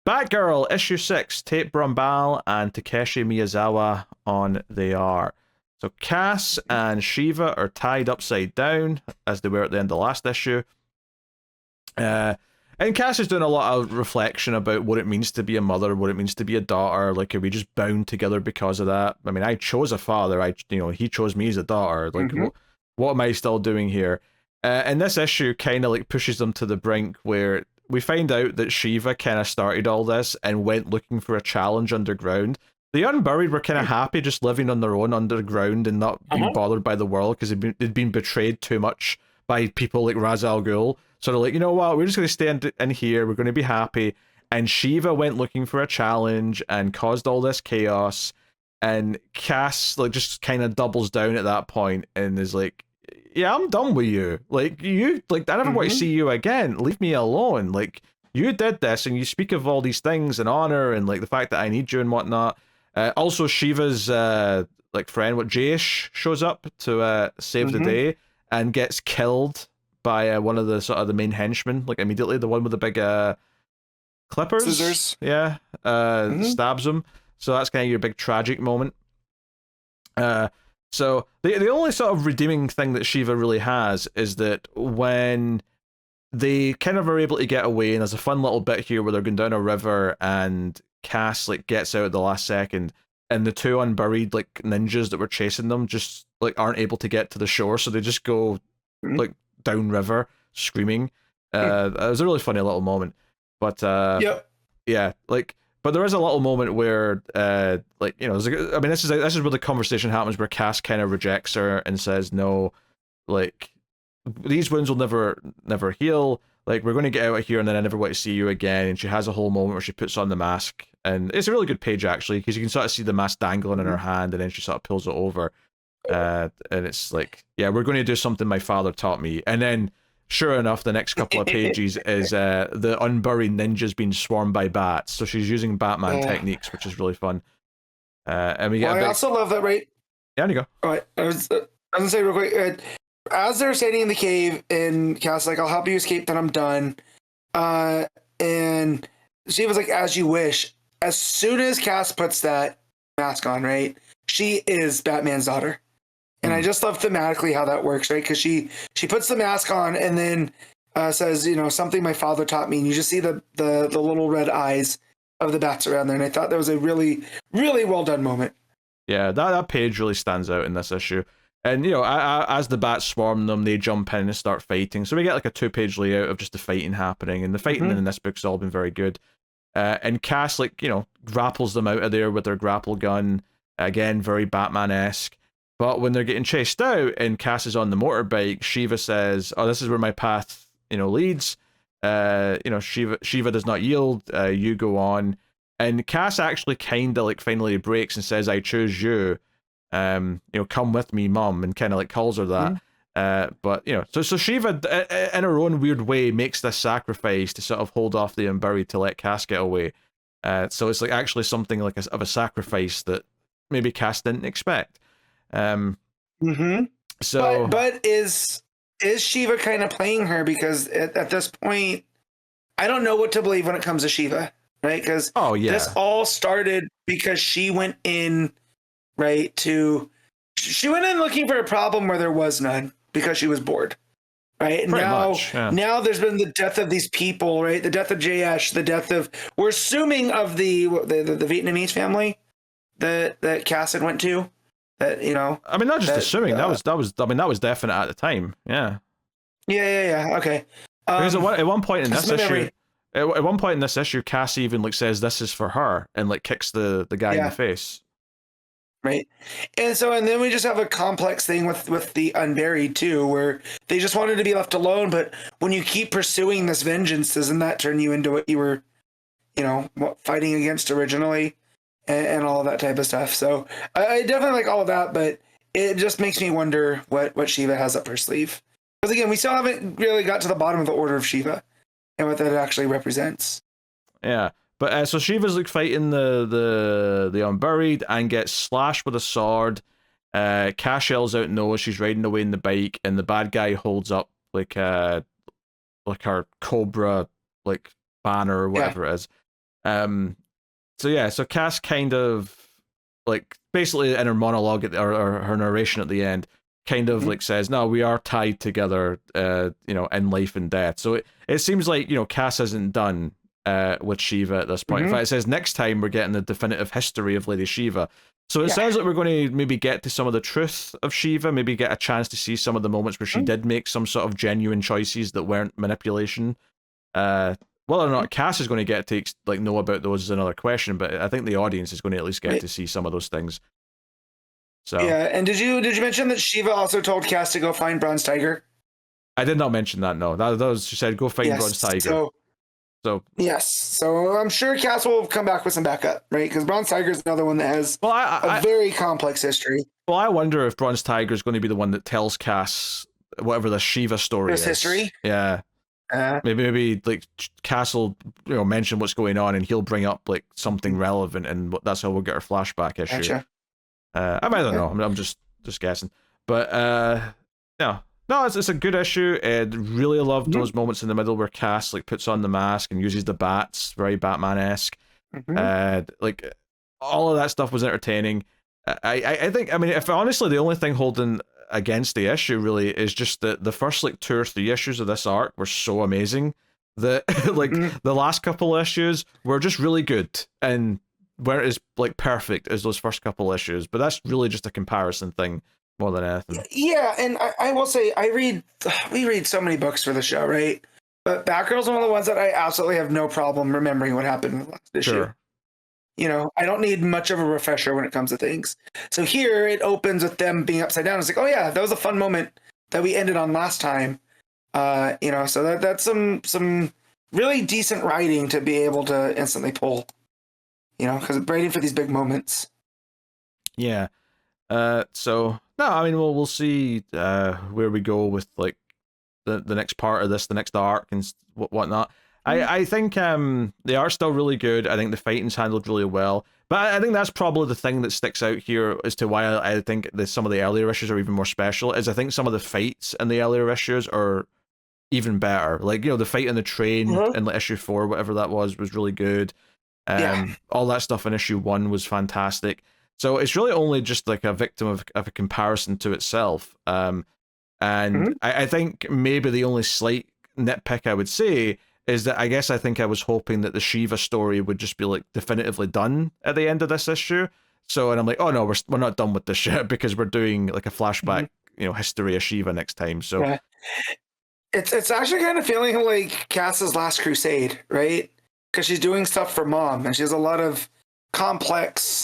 Batgirl issue 6, Tate BROMBAL and Takeshi Miyazawa on they are. So Cass and Shiva are tied upside down as they were at the end of the last issue. And Cass is doing a lot of reflection about what it means to be a mother, what it means to be a daughter. Like, are we just bound together because of that? I mean, I chose a father. He chose me as a daughter. Like, what am I still doing here? And this issue kind of like pushes them to the brink where we find out that Shiva kind of started all this and went looking for a challenge underground. The Unburied were kind of happy just living on their own underground and not being bothered by the world because they'd been betrayed too much by people like Ra's al Ghul. So they're like, you know what, we're just going to stay in here, we're going to be happy. And Shiva went looking for a challenge and caused all this chaos. And Cass like just kind of doubles down at that point and is like, yeah, I'm done with you. Like, I never want to see you again. Leave me alone. Like, you did this, and you speak of all these things and honor and like the fact that I need you and whatnot. Also, Shiva's like friend, Jayesh, shows up to save the day and gets killed by one of the sort of the main henchmen, like immediately. The one with the big clippers, scissors. Yeah, stabs him. So that's kind of your big tragic moment. So the only sort of redeeming thing that Shiva really has is that when they kind of are able to get away, and there's a fun little bit here where they're going down a river and Cass like gets out at the last second, and the two Unburied like ninjas that were chasing them just like aren't able to get to the shore, so they just go like down river screaming. It was a really funny little moment. But yeah, like. But there is a little moment where, like, you know, I mean, this is where the conversation happens, where Cass kind of rejects her and says, "No, like, these wounds will never heal. Like, we're going to get out of here, and then I never want to see you again." And she has a whole moment where she puts on the mask, and it's a really good page actually, because you can sort of see the mask dangling in her hand, and then she sort of pulls it over, and it's like, "Yeah, we're going to do something my father taught me," and then. Sure enough, the next couple of pages is the Unburied ninjas being swarmed by bats. So she's using Batman techniques, which is really fun. And we get. I also love that, right? Yeah, there you go. All right, I was gonna say real quick. As they're standing in the cave, and Cass like, "I'll help you escape. Then I'm done." And she was like, "As you wish." As soon as Cass puts that mask on, right, she is Batman's daughter. And I just love thematically how that works, right? Because she puts the mask on and then says, you know, something my father taught me. And you just see the little red eyes of the bats around there. And I thought that was a really, really well done moment. Yeah, that page really stands out in this issue. And, you know, as the bats swarm them, they jump in and start fighting. So we get like a 2-page layout of just the fighting happening. And the fighting in this book's all been very good. And Cass, like, you know, grapples them out of there with their grapple gun. Again, very Batman-esque. But when they're getting chased out and Cass is on the motorbike, Shiva says, "Oh, this is where my path, you know, leads. You know, Shiva does not yield. You go on." And Cass actually kind of like finally breaks and says, "I choose you. You know, come with me, Mom," and kind of like calls her that. But you know, so Shiva, in her own weird way, makes this sacrifice to sort of hold off the Unburied to let Cass get away. So it's like actually something like of a sacrifice that maybe Cass didn't expect. So, but is Shiva kind of playing her, because at this point, I don't know what to believe when it comes to Shiva, right? Because this all started because she went in, right? She went in looking for a problem where there was none because she was bored, right? Now there's been the death of these people, right? The death of Jayesh, the death of, we're assuming, of the Vietnamese family that Cass had went to. That, you know, I mean, not just assuming, that was definite at the time. Yeah. Okay. Because at one point in this issue, at one point in this issue, Cassie even like says this is for her and like kicks the guy in the face. Right. And then we just have a complex thing with the Unburied too, where they just wanted to be left alone. But when you keep pursuing this vengeance, doesn't that turn you into what you were, you know, fighting against originally? And all of that type of stuff. So I definitely like all of that, but it just makes me wonder what Shiva has up her sleeve. Because again, we still haven't really got to the bottom of the Order of Shiva and what that actually represents. Yeah, but so Shiva's like fighting the Unburied and gets slashed with a sword. Cash yells out no, she's riding away in the bike, and the bad guy holds up like her Cobra like banner or whatever it is. So yeah, so Cass kind of like basically in her monologue or her narration at the end kind of like says, no, we are tied together, in life and death. So it seems like, Cass isn't done with Shiva at this point. In fact, it says next time we're getting the definitive history of Lady Shiva. So it sounds like we're going to maybe get to some of the truth of Shiva, maybe get a chance to see some of the moments where she did make some sort of genuine choices that weren't manipulation. Whether or not Cass is going to get to know about those is another question, but I think the audience is going to at least get to see some of those things. So yeah, and did you mention that Shiva also told Cass to go find Bronze Tiger? I did not mention that. No, that was she said go find Bronze Tiger. So yes, so I'm sure Cass will come back with some backup, right? Because Bronze Tiger is another one that has a very complex history. Well, I wonder if Bronze Tiger is going to be the one that tells Cass whatever the Shiva story is. History. Yeah. Maybe like Cass will mention what's going on and he'll bring up like something relevant, and that's how we'll get our flashback issue. Gotcha. I don't know. I'm just guessing, but no, it's a good issue. Really loved those moments in the middle where Cass like puts on the mask and uses the bats, very Batman-esque. Like all of that stuff was entertaining. I think, if honestly the only thing holding against the issue really is just that the first like 2 or 3 issues of this arc were so amazing that like the last couple issues were just really good and weren't as like perfect as those first couple issues, but that's really just a comparison thing more than anything. Yeah, and I will say we read so many books for the show, right? But Batgirl's one of the ones that I absolutely have no problem remembering what happened in the last issue. Sure. I don't need much of a refresher when it comes to things. So here it opens with them being upside down. It's like, oh yeah, that was a fun moment that we ended on last time. So that's some really decent writing to be able to instantly pull. Because writing for these big moments. Yeah. So no, we'll see where we go with like the next part of this, the next arc and whatnot. I think they are still really good. I think the fighting's handled really well. But I think that's probably the thing that sticks out here as to why I think that some of the earlier issues are even more special, is I think some of the fights in the earlier issues are even better. Like, the fight in the train in issue 4, whatever that was really good. All that stuff in issue 1 was fantastic. So it's really only just like a victim of a comparison to itself. I think maybe the only slight nitpick I would say is that I think I was hoping that the Shiva story would just be like definitively done at the end of this issue. So, and I'm like, oh no, we're not done with this shit because we're doing like a flashback, history of Shiva next time. So it's actually kind of feeling like Cass's last crusade, right? Because she's doing stuff for Mom, and she has a lot of complex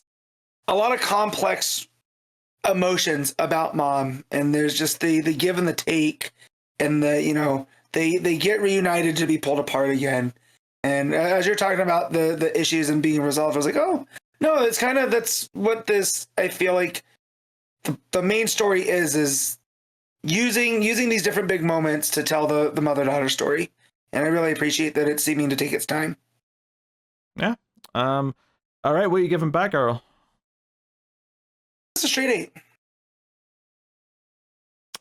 emotions about Mom, and there's just the give and the take, and they get reunited to be pulled apart again. And as you're talking about the issues and being resolved, I was like, oh no, that's what this, I feel like the main story is using these different big moments to tell the mother-daughter story. And I really appreciate that it's seeming to take its time. Yeah. All right, what are you giving Batgirl? It's a straight 8.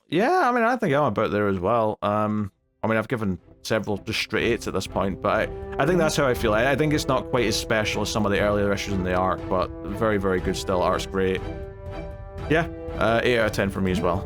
Yeah, I think I'm about there as well. I've given several just straight 8s at this point, but I think that's how I feel. I think it's not quite as special as some of the earlier issues in the arc, but very, very good still. Art's great. Yeah, 8 out of 10 for me as well.